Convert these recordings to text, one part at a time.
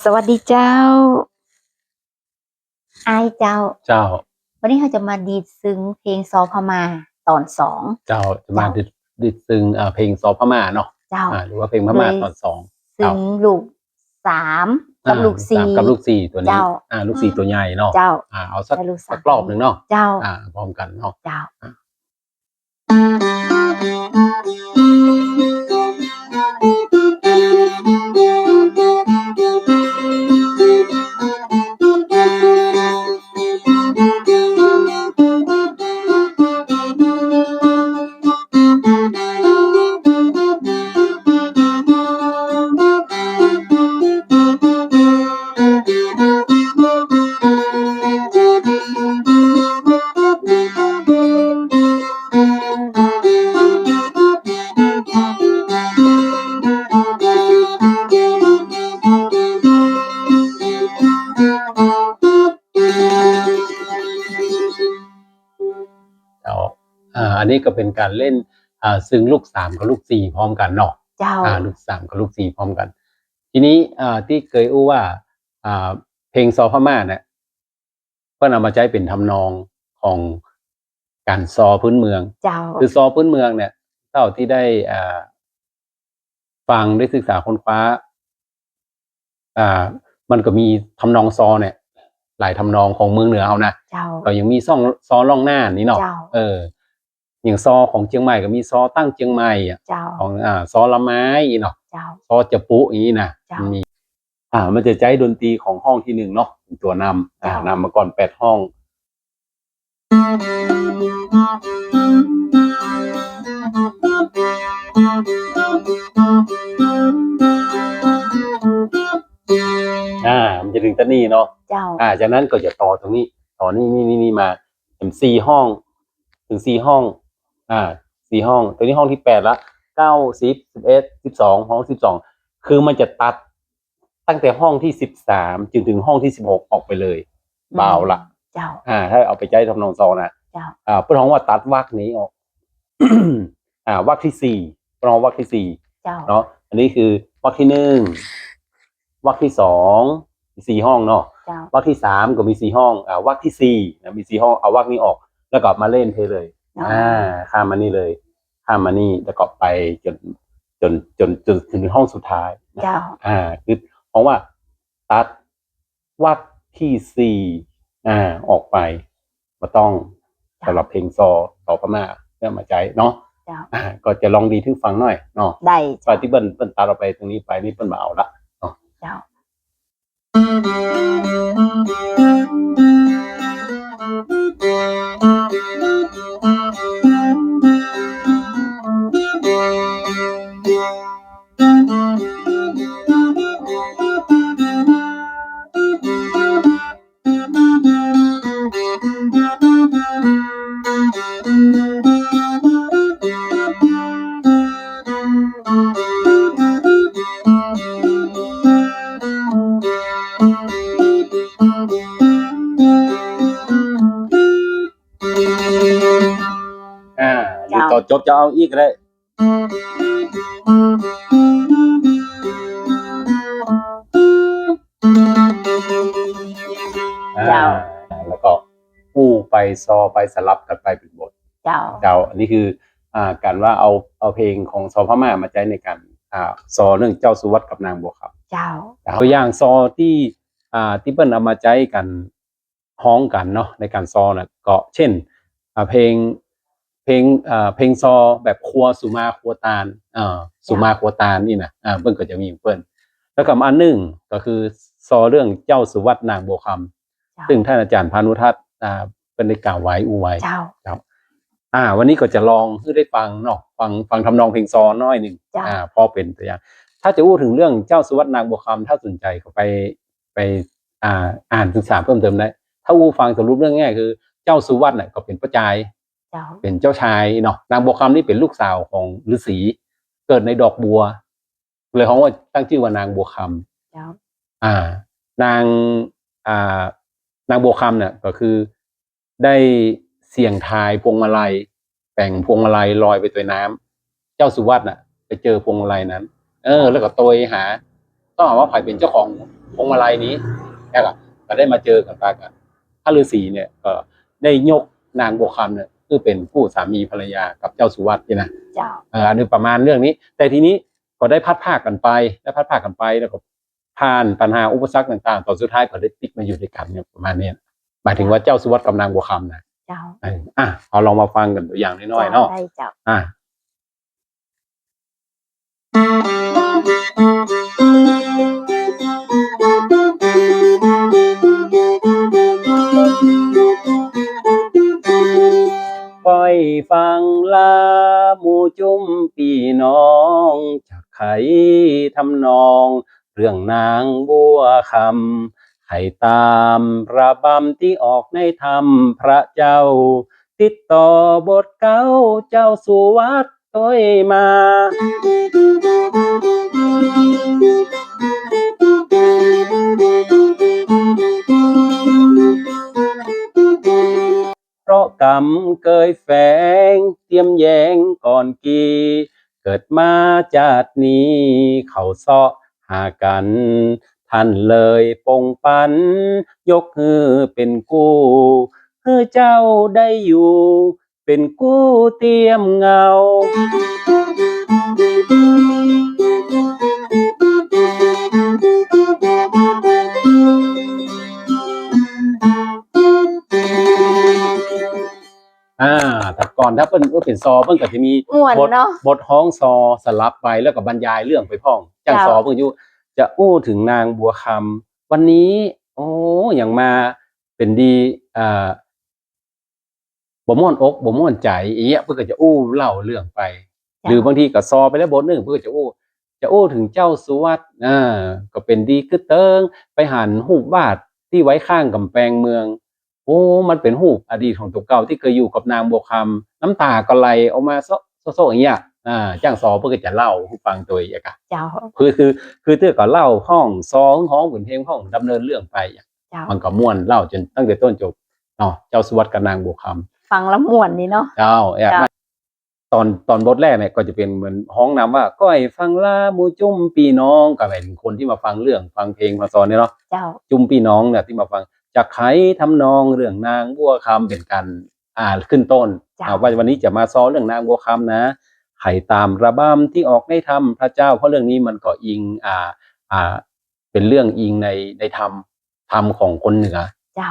สวัสดีเจ้าไอายเจ้าเจ้าวันนี้เราจะมาดีดซึ้งเพลงซอพมาตอนสองเจ้าจะมาเจ้าดิดซึ่งเพลงซอพม่าเนาะเจ้าหรือว่าเพลงพโดยม่าตอนสองซึ้เจ้างลูกสามกับลูกลูกสามสี่กับลูกสี่ตัวนี้เจ้าลูกสี่ตัวใหญ่เนาะเจ้าเอาสักและลูกสา สั ม กรอบหนึ่งเนาะเจ้าพร้อมกันเนาะเจ้าเจ้าอันนี้ก็เป็นการเล่นซึ่งลูกสามกับลูกสี่พร้อมกันเนาะเจ้าลูกสามกับลูกสี่พร้อมกันทีนี้ที่เคยอู้ว่าเพลงซอพม่าเนี่ยเพิ่นเอามาใช้เป็นทำนองของการซอพื้นเมืองเจ้าคือซอพื้นเมืองเนี่ยเท่าที่ได้ฟังได้ศึกษาค้นคว้ามันก็มีทำนองซอเนี่ยหลายทำนองของเมืองเหนือเอานะเจ้าก็ยังมีซอล่องหน้านี่เนาะเจ้าอย่างซอของเชียงใหม่ก็มีซอตั้งเชียงใหม่เจ้าของซอละไม้เนาะเจ้าซอจะปุอย่างนี้นะเจ้ามันมีมันจะใช้ดนตรีของห้องที่หนึ่งเนาะเป็นตัวนำนำมาก่อน8ห้องมันจะถึงตะนี่เนาะเจ้าจากนั้นก็จะต่อตรงนี้ต่อนี่มาเป็น4ห้องถึง4ห้อง4ห้องตัวนี้ห้องที่8ละ9 10 11 12ห้อง12คือมันจะตัดตั้งแต่ห้องที่13จนถึงห้องที่16ออกไปเลยเบาละเจ้าถ้าเอาไปใช้ทำนองซอนะเจ้าเพื่อท้องว่าตัดวรรคนี้ออก วรรคที่4เพื่อท้องวรรคที่4เจ้าเนาะอันนี้คือวรรคที่1วรรคที่2 4ห้องเนาะวรรคที่3ก็มี4ห้องวรรคที่4นะมี4ห้องเอาวรรคนี้ออกแล้วก็มาเล่นเพลเลยข้ามมานี่เลยข้ามมานี่แล้วก็ไปจนถึงห้องสุดท้ายเจ้าคือเพราะว่าตัดวรรคที่4ออกไปมาต้องสำหรับเพลงซอพม่าเพื่อมาใช้เนาะก็จะลองดีที่ฟังหน่อยเนาะได้ที่เปิ้ลตัดเราไปตรงนี้ไปนี่เปิ้ลมาเอาละเนาะเจ้าหรือต่อจบจะเอาอีกเลยแล้วก็อู้ไปซอไปสลับกันไปเป็นบทเจ้าอันนี้คือการว่าเอาเพลงของซอพม่ามาใช้ในการซอเรื่องเจ้าสุวัตกับนางบัวคำเจ้าตัวอย่างซอที่ที่เปิ้ลเอามาใช้กันฮ้องกันเนาะในการซอนะก็เช่นเพลงซอแบบครัวสุมาครัวตาลสุมาครัวตาลนี่นะเปิ้ลก็จะมีเปิ้ลแล้วก็อันหนึ่งก็คือซอเรื่องเจ้าสุวัตนางบัวคำซึ่งท่านอาจารย์พานุทัศน์เป็นได้กล่าวไว้อูไว้วันนี้ก็จะลองให้ได้ฟังเนาะฟังทำนองเพลงซอน้อยหนึ่งพอเป็นตัวอย่างถ้าจะพูดถึงเรื่องเจ้าสุวัตนางบัวคำถ้าสนใจก็ไปอ่านศึกษาเพิ่มเติมได้ถ้าฟังสรุปเรื่องง่ายคือเจ้าสุวัตเนี่ยก็เป็นพระจายเป็นเจ้าชายเนาะนางบัวคำนี่เป็นลูกสาวของฤาษีเกิดในดอกบัวเลยของว่าตั้งชื่อว่านางบัวคำนางบัวคำเนี่ยก็คือได้เสี่ยงทายพวงมาลัยแต่งพวงมาลัยลอยไปตัวน้ำเจ้าสุวัตน่ะไปเจอพวงมาลัยนั้นแล้วก็โตยหาต้องหาว่าใครเป็นเจ้าของ พวงมาลัยนี้แล้วก็ได้มาเจอกันปากันพระฤาษีเนี่ยก็ได้ยกนางบัวคำเนี่ยคือเป็นคู่สามีภรรยากับเจ้าสุวัตนี่นะ เจ้า อันนี้ประมาณเรื่องนี้ แต่ทีนี้ก็ได้พัดภาคกันไปแล้วก็ผ่านปัญหาอุปสรรคต่างๆตอนสุดท้ายก็ได้ติดมาอยู่ด้วยกันเนี่ยประมาณนี้หมายถึงว่าเจ้าสุวัตกับนางบัวคำนะ เจ้า เอาลองมาฟังกันตัวอย่างน้อยๆเนาะ ได้เจ้า ปล่อยฟังลาหมู่จุ้มพี่น้องจากไขทำนองเรื่องนางบัวคำให้ตามระบำที่ออกในธรรมพระเจ้า ติดต่อบทเก้าเจ้าสุวัตต้อยมาเพราะกรรมเกยแฝงเตรียมแยงก่อนกีเกิดมาจาตินี้เขาเสาะหากันท่านเลยปงปันยกฮือเป็นกู้ฮือเจ้าได้อยู่เป็นกู้เตรียมเงา แต่ก่อนถ้าเพิ่นเป็นซอเพิ่นก็จะมี ม่วน บท เนาะ บทฮ้องซอสลับไปแล้วก็บรรยายเรื่องไปพ้องจังซอเพิ่นอยู่จะอู้ถึงนางบัวคำวันนี้โอ้อย่างมาเป็นดีบ่ม่วนอกบ่ม่วนใจอีเงี้ยเพิ่นก็จะอู้เล่าเรื่องไป หรือบางทีก็ซอไปแล้วบทนึงเพิ่นก็จะอู้ถึงเจ้าสุวัตก็เป็นดีกึดเติงไปหันรูปวาดที่ไว้ข้างกำแพงเมือง โอ้มันเป็นรูปอดีตของตัวเก่าที่เคยอยู่กับนางบัวคำน้ำตาก็ไหลออกมาโซะอย่างเงี้ยจ้างซอเพิ่นก็จะเล่าให้ฟังตัวอีกอะ เจ้า คือเตื้อก็เล่าห้องซอฮ้องเป็นเพลงห้องดำเนินเรื่องไป เจ้า มันก็ม่วนเล่าจนตั้งแต่ต้นจบเนาะเจ้าสุวัตกับนางบัวคำ ฟังแล้วม่วนนี่เนาะ เจ้าตอนบทแรกเนี่ยก็จะเป็นเหมือนฮ้องนำว่าก้อยฟังลาหมู่จุ้มพี่น้องก็เป็นคนที่มาฟังเรื่องฟังเพลงมาสอนเนี่ยเนาะ เจ้า จุ้มพี่น้องเนี่ยที่มาฟังจากไขทำนองเรื่องนางบัวคำเป็นการขึ้นต้น จ้ะ ว่าวันนี้จะมาซ้อเรื่องนางบัวคำนะไขตามระบำที่ออกในธรรมพระเจ้าเพราะเรื่องนี้มันก็อิงเป็นเรื่องอิงในธรรมของคนเหนือ เจ้า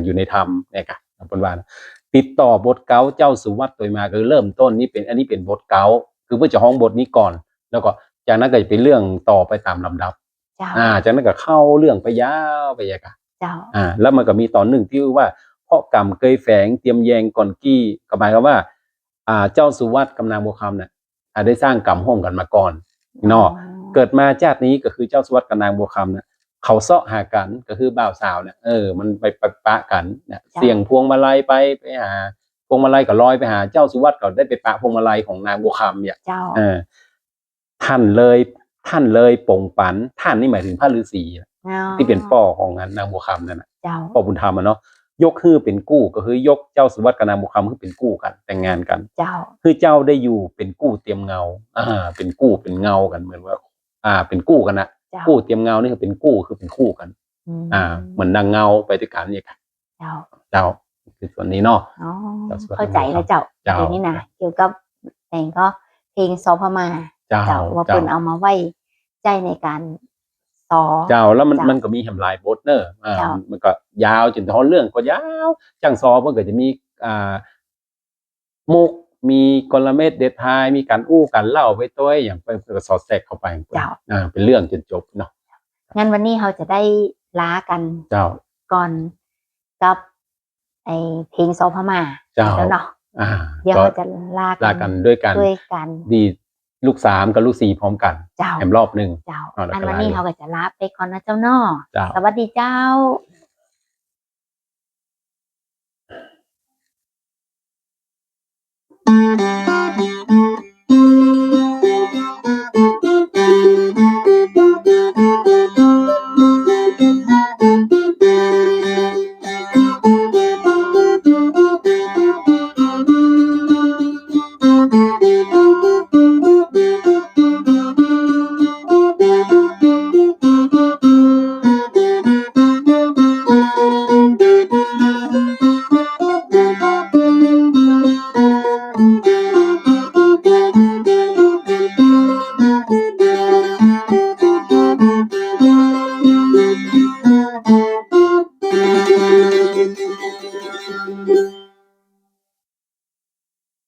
อยู่ในธรรมเนี่ยค่ะเป็นว่าติดต่อบทเก้าเจ้าสุวัตตัวมาคือเริ่มต้นนี้อันนี้เป็นบทเก้าคือเพื่อจะฮ้องบทนี้ก่อน แล้วก็จากนั้นก็จะเป็นเรื่องต่อไปตามลำดับ เจ้า จากนั้นก็เข้าเรื่องไปยาวไปอย่างเงี้ย เจ้า แล้วมันก็มีตอนหนึ่งที่ว่าเพราะกรรมเคยแฝงเตรียมแยงก่อนกี้ก็หมายความว่าเจ้าสุวัตกับนางบัวคำเนี่ยได้สร้างกรรมร่วมกันมาก่อนเนาะเกิดมาชาตินี้ก็คือเจ้าสุวัตกับนางบัวคำเนี่ยเขาเสาะหากันก็คือบ่าวสาวเนี่ยมันไปปะกันเนี่ยเสี่ยงพวงมาลัยไปหาพวงมาลัยก็ลอยไปหาเจ้าสุวัตก็ได้ไปปะพวงมาลัยของนางบัวคำเนี่ย เจ้า ท่านเลยปงปันท่านนี่หมายถึงพระฤาษีที่เป็นพ่อของนางบัวคำนั่นน่ะ เจ้า พ่อบุญธรรมเนาะยกฮือเป็นกู้ก็คือยกเจ้าสุวัตกับนางบัวคำคือเป็นกู้กันแต่งงานกัน เจ้า คือเจ้าได้อยู่เป็นกู้เตรียมเงาเป็นกู้เป็นเงากันเหมือนว่าเป็นกู้กันนะ เจ้า กู้เตรียมเงานี่คือเป็นกู้คือเป็นคู่กัน เหมือนนางเงาไปด้วยกันเนี่ยค่ะ เจ้า คือส่วนนี้เนาะ อ๋อ เจ้าสวด เข้าใจแล้วเจ้า เจ้า ทีนี้นะเกี่ยวกับแต่งก็เพลงซอพม่า เจ้า ว่าเพิ่นเอามาไว้ใจในการซอ เจ้าแล้วมัน เจ้ามั มันก็มีแหมหลายบทเนอะ เจ้า มันก็ยาวจนท้อเรื่องก็ยาวจังซอเพิ่นก็จะมีมุกมีกลเม็ดเด็ดท้ายมีการอู้การเล่าไปตัวอย่างเพิ่นก็สอดแทรกเข้าไป เจ้า เป็นเรื่องจนจบเนาะ งั้นวันนี้เราจะได้ล้ากัน เจ้า ก่อนกับไอเพลงซอพม่า เจ้า แล้วเนาะ อ่า เดี๋ยว ก็ เราจะลา ลากันด้วยกัน ด้วยกัน ดีลูก3กับลูก4พร้อมกัน เจ้า แถมรอบหนึง เจ้า เอาละ อัน ก็ วัน ลา นี้ เลย เราก็จะลาไปก่อนนะเจ้าเนาะ เจ้า สวัสดีเจ้า